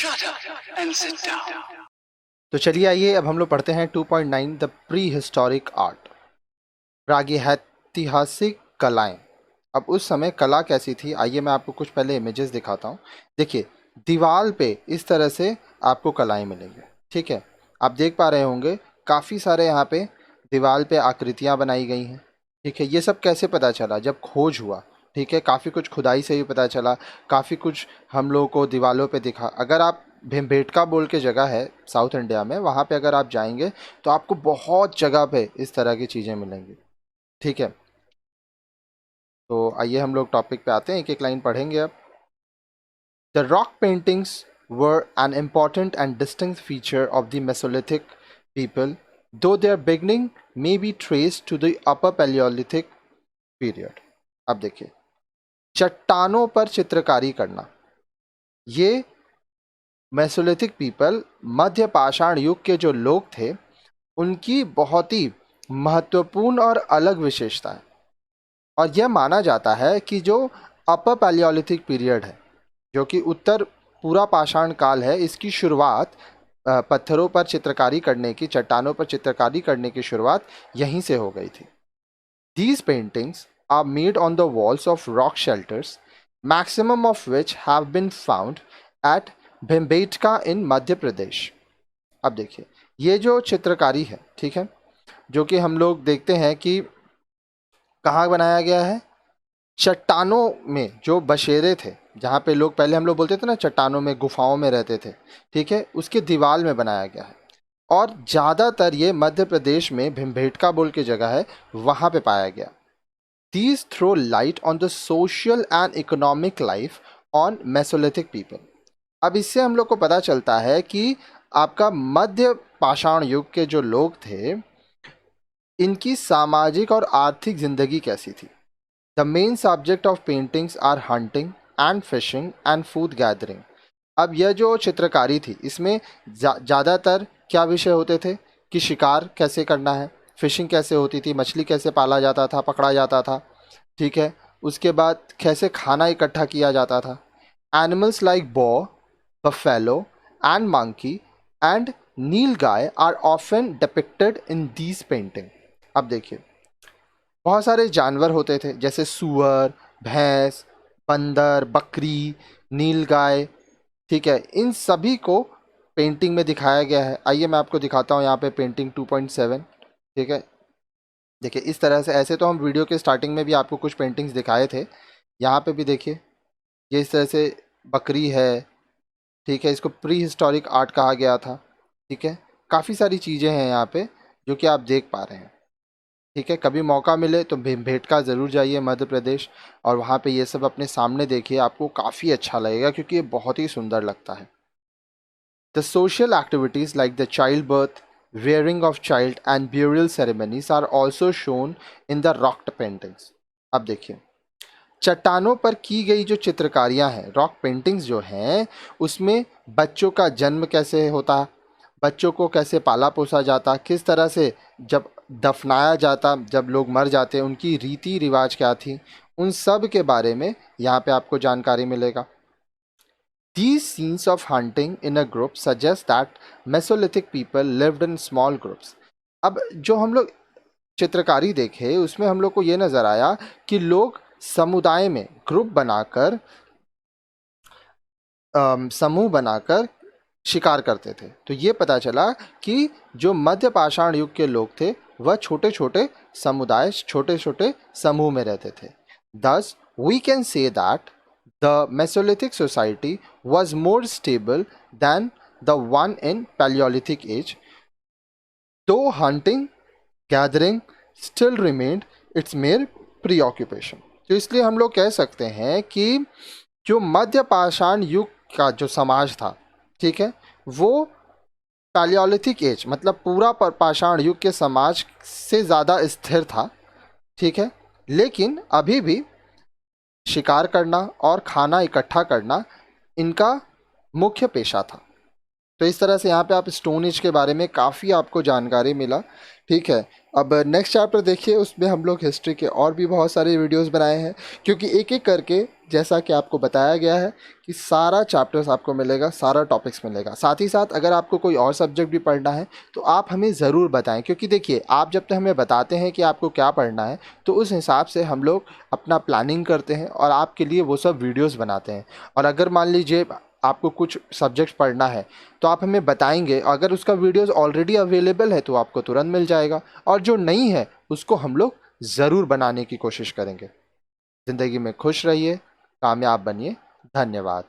Shut up and sit down. तो चलिए आइए अब हम लोग पढ़ते हैं 2.9 द प्री हिस्टोरिक आर्ट, प्रागैतिहासिक कलाएं। अब उस समय कला कैसी थी, आइए मैं आपको कुछ पहले इमेजेस दिखाता हूँ। देखिए दीवार पे इस तरह से आपको कलाएं मिलेंगी, ठीक है। आप देख पा रहे होंगे काफ़ी सारे यहाँ पे दीवार पे आकृतियाँ बनाई गई हैं, ठीक है। ये सब कैसे पता चला, जब खोज हुआ, ठीक है। काफ़ी कुछ खुदाई से भी पता चला, काफ़ी कुछ हम लोगों को दीवारों पे दिखा। अगर आप भीमबेटका बोल के जगह है साउथ इंडिया में, वहाँ पे अगर आप जाएंगे तो आपको बहुत जगह पे इस तरह की चीज़ें मिलेंगी, ठीक है। तो आइए हम लोग टॉपिक पे आते हैं, एक एक लाइन पढ़ेंगे अब। The rock paintings were N important and distinct feature of the Mesolithic people, though their beginning may be traced to the Upper Paleolithic period। अब देखिए, चट्टानों पर चित्रकारी करना, ये मेसोलिथिक पीपल, मध्य पाषाण युग के जो लोग थे, उनकी बहुत ही महत्वपूर्ण और अलग विशेषता है। और यह माना जाता है कि जो अपर पैलियोलिथिक पीरियड है, जो कि उत्तर पूरा पाषाण काल है, इसकी शुरुआत पत्थरों पर चित्रकारी करने की, चट्टानों पर चित्रकारी करने की शुरुआत यहीं से हो गई थी। These paintings are made on the walls of rock shelters, maximum of which have been found at Bhimbetka in Madhya Pradesh. अब देखिए ये जो चित्रकारी है, ठीक है, जो कि हम लोग देखते हैं कि कहाँ बनाया गया है, चट्टानों में जो बसेरे थे, जहाँ पे लोग पहले हम लोग बोलते थे ना चट्टानों में, गुफाओं में रहते थे, ठीक है, उसके दीवार में बनाया गया है। और ज़्यादातर ये मध्य प्रदेश में भिम्बेटका बोल के जगह है, वहाँ पे पाया गया। These throw light on the social and economic life on Mesolithic people। अब इससे हम लोग को पता चलता है कि आपका मध्य पाषाण युग के जो लोग थे, इनकी सामाजिक और आर्थिक जिंदगी कैसी थी। The main subject of paintings are hunting and fishing and food gathering. अब यह जो चित्रकारी थी, इसमें ज़्यादातर क्या विषय होते थे कि शिकार कैसे करना है, फिशिंग कैसे होती थी, मछली कैसे पाला जाता था, पकड़ा जाता था, ठीक है। उसके बाद कैसे खाना इकट्ठा किया जाता था। एनिमल्स लाइक बॉ, buffalo and monkey and nilgai are often depicted in these painting. अब देखिए बहुत सारे जानवर होते थे, जैसे सुअर, भैंस, बंदर, बकरी, नीलगाय, ठीक है। इन सभी को पेंटिंग में दिखाया गया है। आइए मैं आपको दिखाता हूँ यहाँ पे पेंटिंग 2.7, ठीक है। देखिए इस तरह से, ऐसे तो हम वीडियो के स्टार्टिंग में भी आपको कुछ पेंटिंग्स दिखाए थे, यहाँ पे भी देखिए ये इस तरह से बकरी है, ठीक है। इसको प्री हिस्टोरिक आर्ट कहा गया था, ठीक है। काफ़ी सारी चीज़ें हैं यहाँ पे जो कि आप देख पा रहे हैं, ठीक है। कभी मौका मिले तो भीमबेटका ज़रूर जाइए मध्य प्रदेश, और वहाँ पे ये सब अपने सामने देखिए, आपको काफ़ी अच्छा लगेगा क्योंकि ये बहुत ही सुंदर लगता है। The social activities like the child birth, rearing of child and burial ceremonies are also shown in the rock paintings। अब देखिए चट्टानों पर की गई जो चित्रकारियां हैं, रॉक पेंटिंग्स जो हैं, उसमें बच्चों का जन्म कैसे होता, बच्चों को कैसे पाला पोसा जाता, किस तरह से जब दफनाया जाता, जब लोग मर जाते उनकी रीति रिवाज क्या थी, उन सब के बारे में यहाँ पे आपको जानकारी मिलेगा। These scenes of hunting in a group suggest that Mesolithic people lived in small groups। अब जो हम लोग चित्रकारी देखे उसमें हम लोग को ये नज़र आया कि लोग समुदाय में ग्रुप बनाकर, समूह बनाकर शिकार करते थे। तो ये पता चला कि जो मध्य पाषाण युग के लोग थे वह छोटे छोटे समुदाय, छोटे छोटे समूह में रहते थे। Thus we can say that the Mesolithic society was more stable than the one in Paleolithic age, though hunting, gathering still remained its mere preoccupation। तो इसलिए हम लोग कह सकते हैं कि जो मध्य पाषाण युग का जो समाज था, ठीक है, वो पैलियोलिथिक एज मतलब पूरा पाषाण युग के समाज से ज़्यादा स्थिर था, ठीक है। लेकिन अभी भी शिकार करना और खाना इकट्ठा करना इनका मुख्य पेशा था। तो इस तरह से यहाँ पे आप स्टोन एज के बारे में काफ़ी आपको जानकारी मिला। ठीक है, अब नेक्स्ट चैप्टर देखिए, उसमें हम लोग हिस्ट्री के और भी बहुत सारे वीडियोस बनाए हैं, क्योंकि एक एक करके जैसा कि आपको बताया गया है कि सारा चैप्टर्स आपको मिलेगा, सारा टॉपिक्स मिलेगा। साथ ही साथ अगर आपको कोई और सब्जेक्ट भी पढ़ना है तो आप हमें ज़रूर बताएं, क्योंकि देखिए आप जब तक हमें बताते हैं कि आपको क्या पढ़ना है तो उस हिसाब से हम लोग अपना प्लानिंग करते हैं और आपके लिए वो सब वीडियोज़ बनाते हैं। और अगर मान लीजिए आपको कुछ सब्जेक्ट पढ़ना है तो आप हमें बताएंगे, अगर उसका वीडियोस ऑलरेडी अवेलेबल है तो आपको तुरंत मिल जाएगा, और जो नहीं है उसको हम लोग ज़रूर बनाने की कोशिश करेंगे। ज़िंदगी में खुश रहिए, कामयाब बनिए। धन्यवाद।